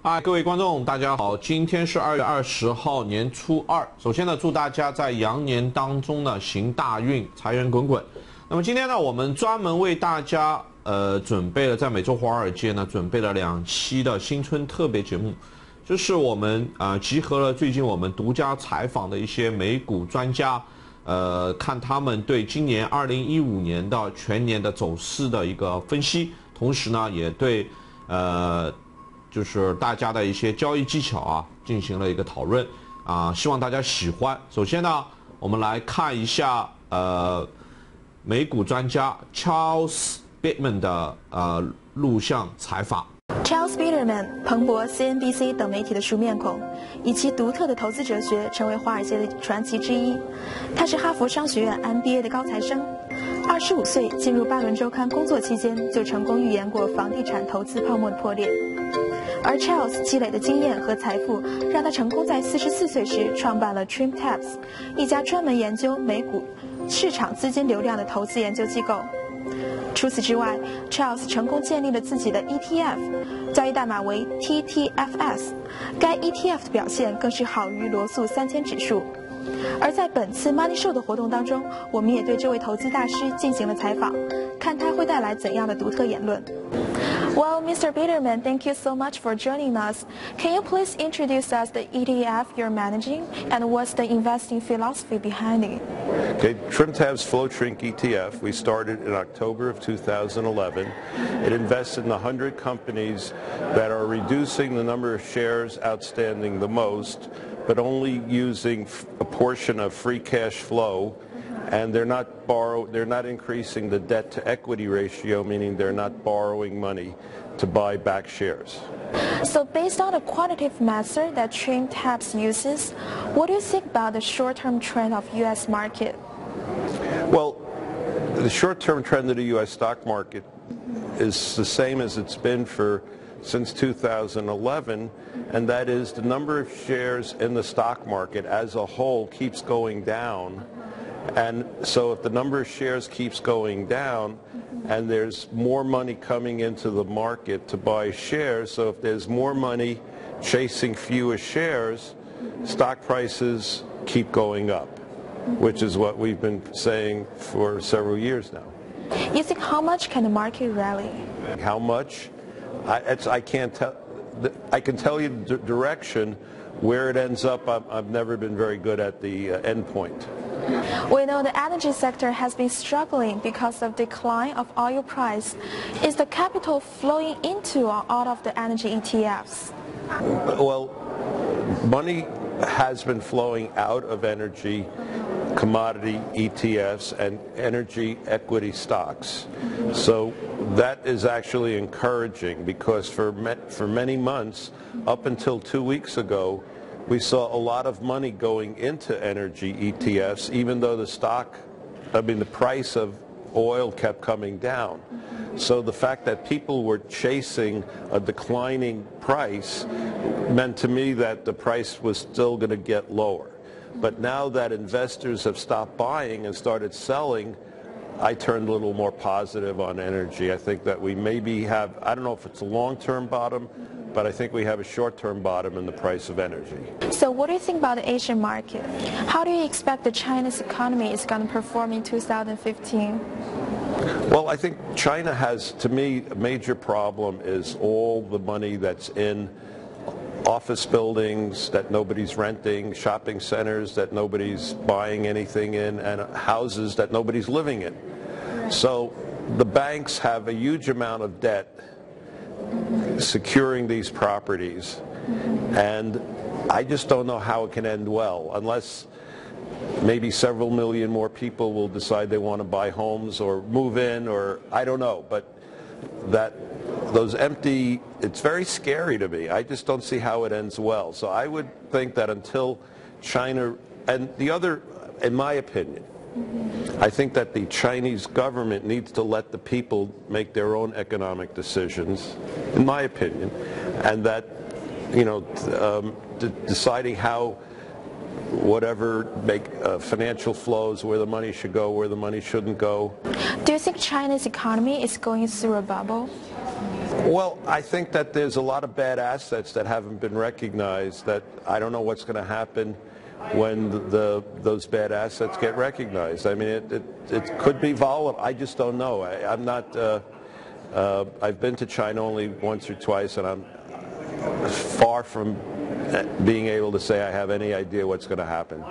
嗨，各位观众，大家好！今天是2月20号，年初二。首先呢，祝大家在羊年当中呢行大运，财源滚滚。那么今天呢，我们专门为大家准备了在每周华尔街呢准备了2期的新春特别节目，就是我们集合了最近我们独家采访的一些美股专家，看他们对今年2015年的全年的走势的一个分析，同时呢也对就是大家的一些交易技巧进行了一个讨论希望大家喜欢。首先呢，我们来看一下美股专家 Charles Bittman 的录像采访。Charles Bittman 彭博、CNBC 等媒体的熟面孔，以其独特的投资哲学成为华尔街的传奇之一。他是哈佛商学院 MBA 的高材生，25岁进入巴伦周刊工作期间就成功预言过房地产投资泡沫的破裂。而 Charles 积累的经验和财富，让他成功在44岁时创办了 TrimTabs， 一家专门研究美股市场资金流量的投资研究机构。除此之外 ，Charles 成功建立了自己的 ETF， 交易代码为 TTFS， 该 ETF 的表现更是好于罗素3000指数。而在本次 Money Show 的活动当中，我们也对这位投资大师进行了采访，看他会带来怎样的独特言论。Well, Mr. Bittman, thank you so much for joining us. Can you please introduce us the ETF you're managing and what's the investing philosophy behind it? Okay, TrimTab's Flow Shrink ETF, we started in October of 2011. It invests in the 100 companies that are reducing the number of shares outstanding the most, but only using a portion of free cash flow, and they're not increasing the debt to equity ratio, meaning they're not borrowing money to buy back shares. So based on the quantitative method that TrimTabs uses, what do you think about the short-term trend of U.S. market? Well, the short-term trend of the U.S. stock market is the same as it's been since 2011, and that is the number of shares in the stock market as a whole keeps going down. And so if the number of shares keeps going down and there's more money coming into the market to buy shares, so if there's more money chasing fewer shares, stock prices keep going up, which is what we've been saying for several years now. You think how much can the market rally? How much? I can't tell. I can tell you the direction. Where it ends up, I've never been very good at the end point. We know the energy sector has been struggling because of decline of oil price. Is the capital flowing into or out of the energy ETFs? Well, money has been flowing out of energy commodity ETFs and energy equity stocks. So that is actually encouraging, because for many months, up until 2 weeks ago, we saw a lot of money going into energy ETFs, even though the price of oil kept coming down. So the fact that people were chasing a declining price meant to me that the price was still going to get lower. But now that investors have stopped buying and started selling, I turned a little more positive on energy. I think that we maybe have, I don't know if it's a long-term bottom, but I think we have a short-term bottom in the price of energy. So what do you think about the Asian market? How do you expect the Chinese economy is going to perform in 2015? Well, I think China has, to me, a major problem is all the money that's in office buildings that nobody's renting, shopping centers that nobody's buying anything in, and houses that nobody's living in. So the banks have a huge amount of debt securing these properties, and I just don't know how it can end well, unless maybe several million more people will decide they want to buy homes or move in, or I don't know, but those empty, it's very scary to me. I just don't see how it ends well. So I would think that until China, and the other, in my opinion, I think that the Chinese government needs to let the people make their own economic decisions, in my opinion, and that, deciding how whatever financial flows, where the money should go, where the money shouldn't go. Do you think China's economy is going through a bubble? Well, I think that there's a lot of bad assets that haven't been recognized that I don't know what's going to happen when those bad assets get recognized. I mean, it could be volatile. I just don't know. I'm not, I've been to China only once or twice, and I'm far from being able to say I have any idea what's going to happen.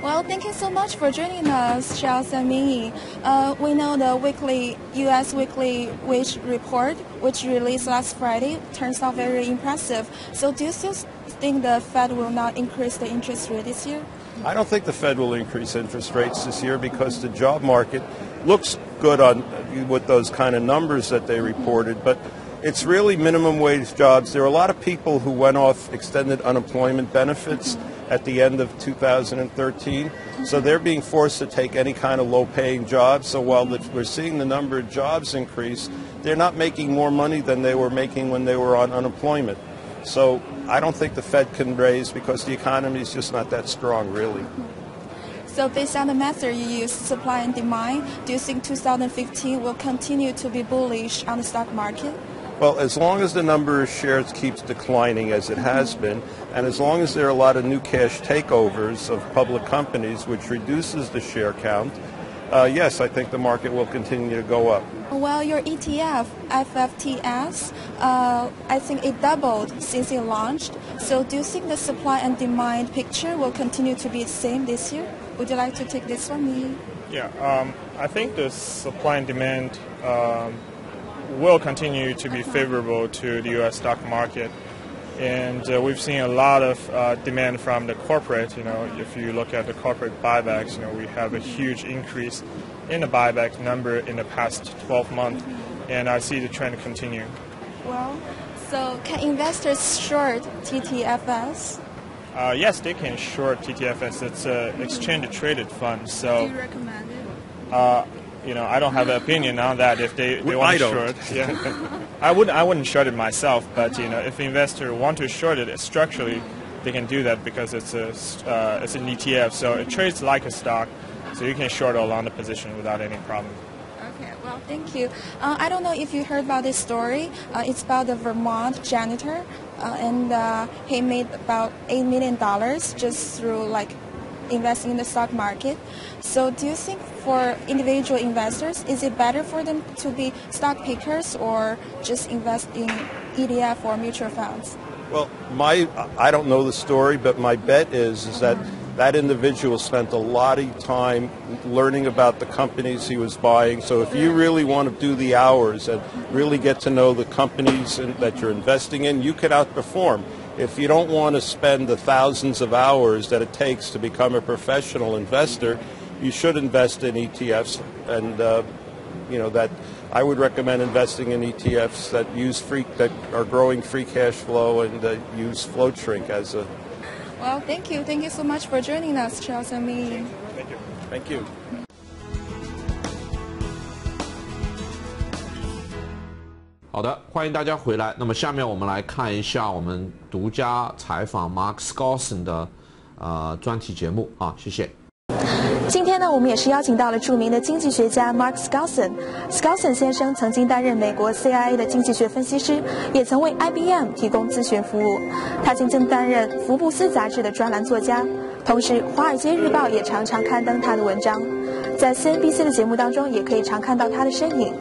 Well, thank you so much for joining us, Charles and Minnie. We know the U.S. weekly wage report, which released last Friday, turns out very impressive. So do you still think the Fed will not increase the interest rate this year? I don't think the Fed will increase interest rates this year because the job market looks good with those kind of numbers that they reported, but it's really minimum wage jobs. There are a lot of people who went off extended unemployment benefits at the end of 2013, so they're being forced to take any kind of low-paying job. So while we're seeing the number of jobs increase, they're not making more money than they were making when they were on unemployment. So I don't think the Fed can raise because the economy is just not that strong, really. So based on the method you use, supply and demand, do you think 2015 will continue to be bullish on the stock market? Well, as long as the number of shares keeps declining as it has been, and as long as there are a lot of new cash takeovers of public companies, which reduces the share count, yes, I think the market will continue to go up. Well, your ETF, FFTS, I think it doubled since it launched. So do you think the supply and demand picture will continue to be the same this year? Would you like to take this one, Lee? Yeah, I think the supply and demand will continue to be favorable to the U.S. stock market. And we've seen a lot of demand from the corporate. You know, if you look at the corporate buybacks, you know, we have a huge increase in the buyback number in the past 12 months, and I see the trend continue. Well, so can investors short TTFS? Yes, they can short TTFS. It's an exchange-traded fund. So, do you recommend it? You know, I don't have an opinion on that. If they want to short, yeah, I wouldn't short it myself. But you know, if the investor want to short it structurally, they can do that because it's an ETF, so it trades like a stock, so you can short along the position without any problem. Okay, well, thank you. I don't know if you heard about this story. It's about the Vermont janitor, and he made about $8 million just through investing in the stock market. So do you think for individual investors, is it better for them to be stock pickers or just invest in ETF or mutual funds? Well, I don't know the story, but my bet is that that individual spent a lot of time learning about the companies he was buying. So if you really want to do the hours and really get to know the companies that you're investing in, you could outperform. If you don't want to spend the thousands of hours that it takes to become a professional investor, you should invest in ETFs, and that I would recommend investing in ETFs that are growing free cash flow and use float shrink as a. Well, thank you. Thank you so much for joining us, Charles and me. Thank you. Thank you. 好的，欢迎大家回来。那么下面我们来看一下我们独家采访 Mark Skousen 的专题节目啊，谢谢。今天呢，我们也是邀请到了著名的经济学家 Mark Skousen。Skousen 先生曾经担任美国 CIA 的经济学分析师，也曾为 IBM 提供咨询服务。他曾经担任福布斯杂志的专栏作家，同时《华尔街日报》也常常刊登他的文章。在 CNBC 的节目当中，也可以常看到他的身影。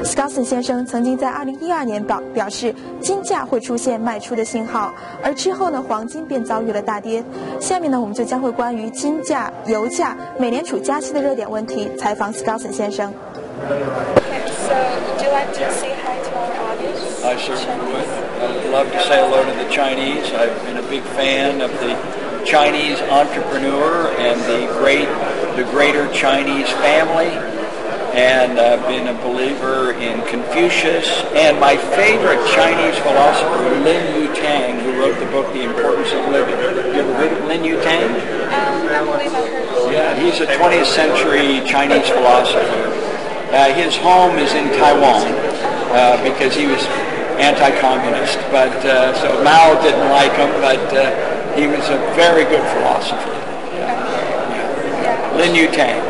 Skousen 先生曾经在2012年表示金价会出现卖出的信号，而之后呢，黄金便遭遇了大跌。下面呢，我们就将会关于金价、油价、美联储加息的热点问题采访 Skousen 先生。Okay, so would you like to say hi to our audience? I certainly would. I'd love to say hello to the Chinese. I've been a big fan of the Chinese entrepreneur and the greater Chinese family, and I've been a believer in Confucius, and my favorite Chinese philosopher, Lin Yutang, who wrote the book The Importance of Living. You ever heard of Lin Yutang? I believe I heard. Yeah, he's a 20th century Chinese philosopher. His home is in Taiwan because he was anti-communist, but so Mao didn't like him, but he was a very good philosopher. Lin Yutang.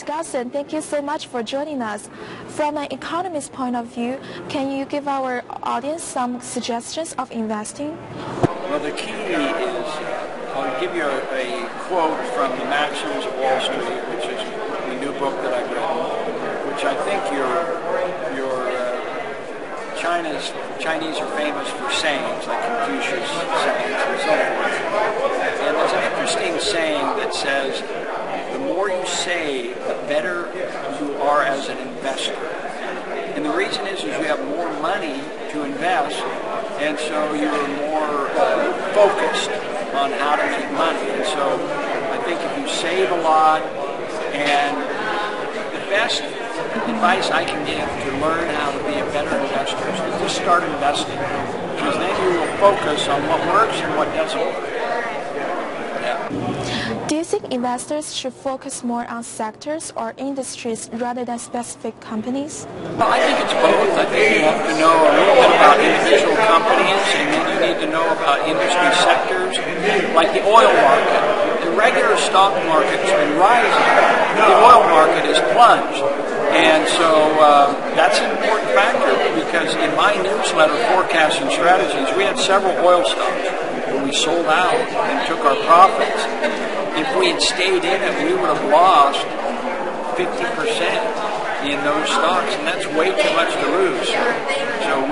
discuss and thank you so much for joining us. From an economist's point of view, can you give our audience some suggestions of investing? Well, the key is, I'll give you a quote from the Maxims of Wall Street, which is the new book that I've written, which I think Chinese are famous for sayings, like Confucius sayings and so forth. And there's an interesting saying that says, the more you save, the better you are as an investor. And the reason is you have more money to invest, and so you're more focused on how to make money. And so I think if you save a lot, and the best advice I can give to learn how to be a better investor is to just start investing, because then you will focus on what works and what doesn't work. Do you think investors should focus more on sectors or industries rather than specific companies? Well, I think it's both. I think you have to know a little bit about individual companies, and then you need to know about industry sectors, like the oil market. The regular stock market's been rising. The oil market is plunged. And so that's an important factor, because in my newsletter, Forecasts and Strategies, we had several oil stocks where we sold out and took our profits. If we had stayed in it, we would have lost 50% in those stocks, and that's way too much to lose. So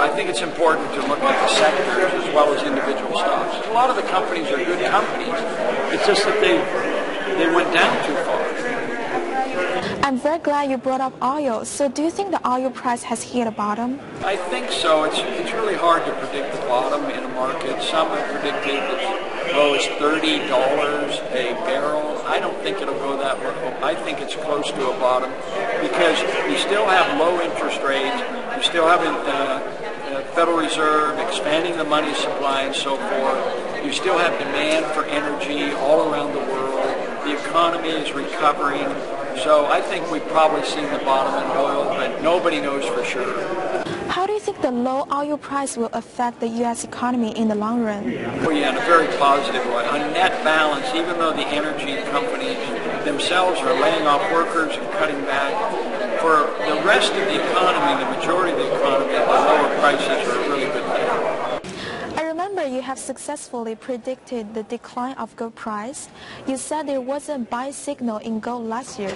I think it's important to look at the sectors as well as individual stocks. A lot of the companies are good companies. It's just that they went down too far. I'm very glad you brought up oil. So do you think the oil price has hit a bottom? I think so. It's really hard to predict the bottom in a market. Some have predicted as low as $30 a barrel. I don't think it'll go that low. I think it's close to a bottom, because you still have low interest rates. You still have the Federal Reserve expanding the money supply and so forth. You still have demand for energy all around the world. The economy is recovering. So I think we've probably seen the bottom in oil, but nobody knows for sure. How do you think the low oil price will affect the U.S. economy in the long run? Well, yeah, in a very positive way. On net balance, even though the energy companies themselves are laying off workers and cutting back, for the rest of the economy, the majority of the economy, the lower prices are a really good thing. I remember you have successfully predicted the decline of gold price. You said there wasn't a buy signal in gold last year.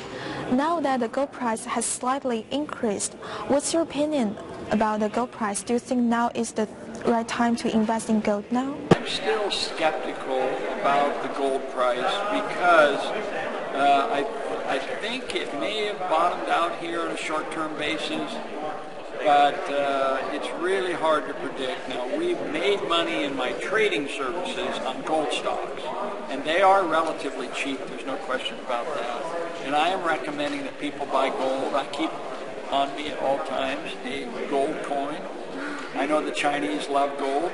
Now that the gold price has slightly increased, what's your opinion about the gold price? Do you think now is the right time to invest in gold now? I'm still skeptical about the gold price, because I think it may have bottomed out here on a short-term basis, but it's really hard to predict. Now, we've made money in my trading services on gold stocks, and they are relatively cheap. There's no question about that. And I am recommending that people buy gold. I keep on me at all times a gold coin. I know the Chinese love gold,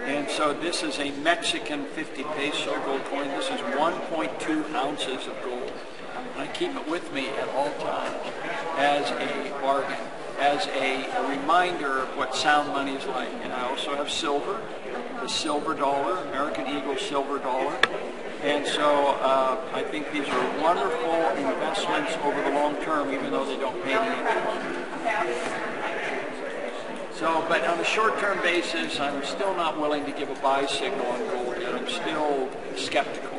and so this is a Mexican 50 peso gold coin. This is 1.2 ounces of gold. And I keep it with me at all times as a bargain, as a reminder of what sound money is like. And I also have silver, the silver dollar, American Eagle silver dollar. And so I think these are wonderful investments over the long term, even though they don't pay any interest. So, but on a short-term basis, I'm still not willing to give a buy signal on gold yet. I'm still skeptical.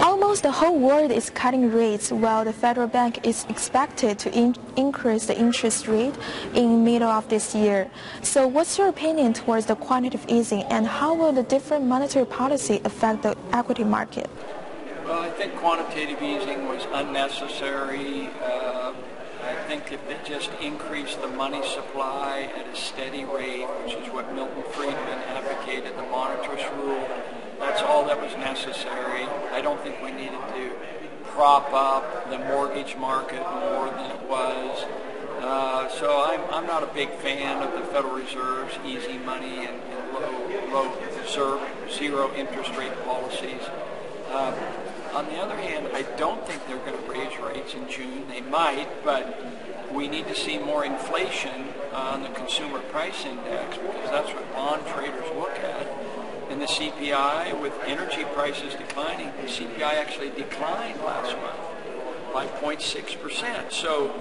Almost the whole world is cutting rates, while the Federal Bank is expected to increase the interest rate in middle of this year. So what's your opinion towards the quantitative easing, and how will the different monetary policy affect the equity market? Well, I think quantitative easing was unnecessary. I think if they just increased the money supply at a steady rate, which is what Milton Friedman advocated, the monetarist rule, that's all that was necessary. I don't think we needed to prop up the mortgage market more than it was. So I'm not a big fan of the Federal Reserve's easy money and low zero interest rate policies. On the other hand, I don't think they're going to raise rates in June. They might, but we need to see more inflation on the consumer price index, because that's what bond traders look at. And the CPI, with energy prices declining, the CPI actually declined last month. by 0.6%. So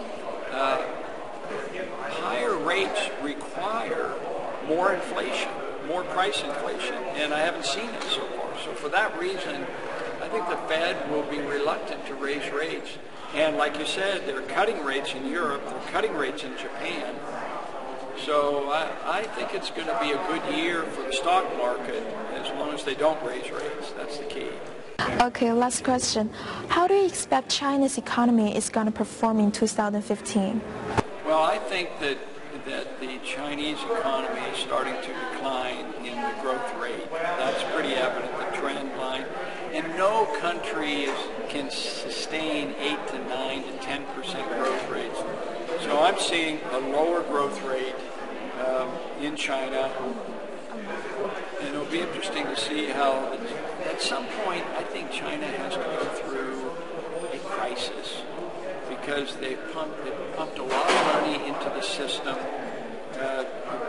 higher rates require more inflation, more price inflation, and I haven't seen it so far. So for that reason, I think the Fed will be reluctant to raise rates. And like you said, they're cutting rates in Europe, they're cutting rates in Japan. So I think it's going to be a good year for the stock market as long as they don't raise rates. That's the key. Okay, last question. How do you expect China's economy is going to perform in 2015? Well, I think that the Chinese economy is starting to decline in the growth rate. That's pretty evident, the trend line. And no country can sustain 8 to 9 to 10% growth rates. So I'm seeing a lower growth rate in China. And it'll be interesting to see how, at some point, I think China has to go through a crisis because they pumped a lot of money into the system,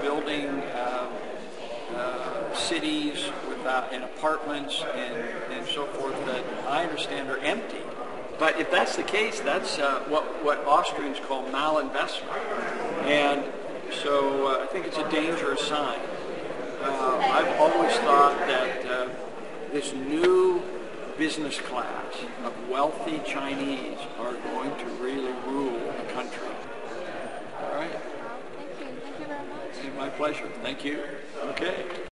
building cities and apartments and so forth that I understand are empty. But if that's the case, that's what Austrians call malinvestment. And so I think it's a dangerous sign. I've always thought that this new business class of wealthy Chinese are going to really rule the country. All right? Thank you. Thank you very much. My pleasure. Thank you. Okay.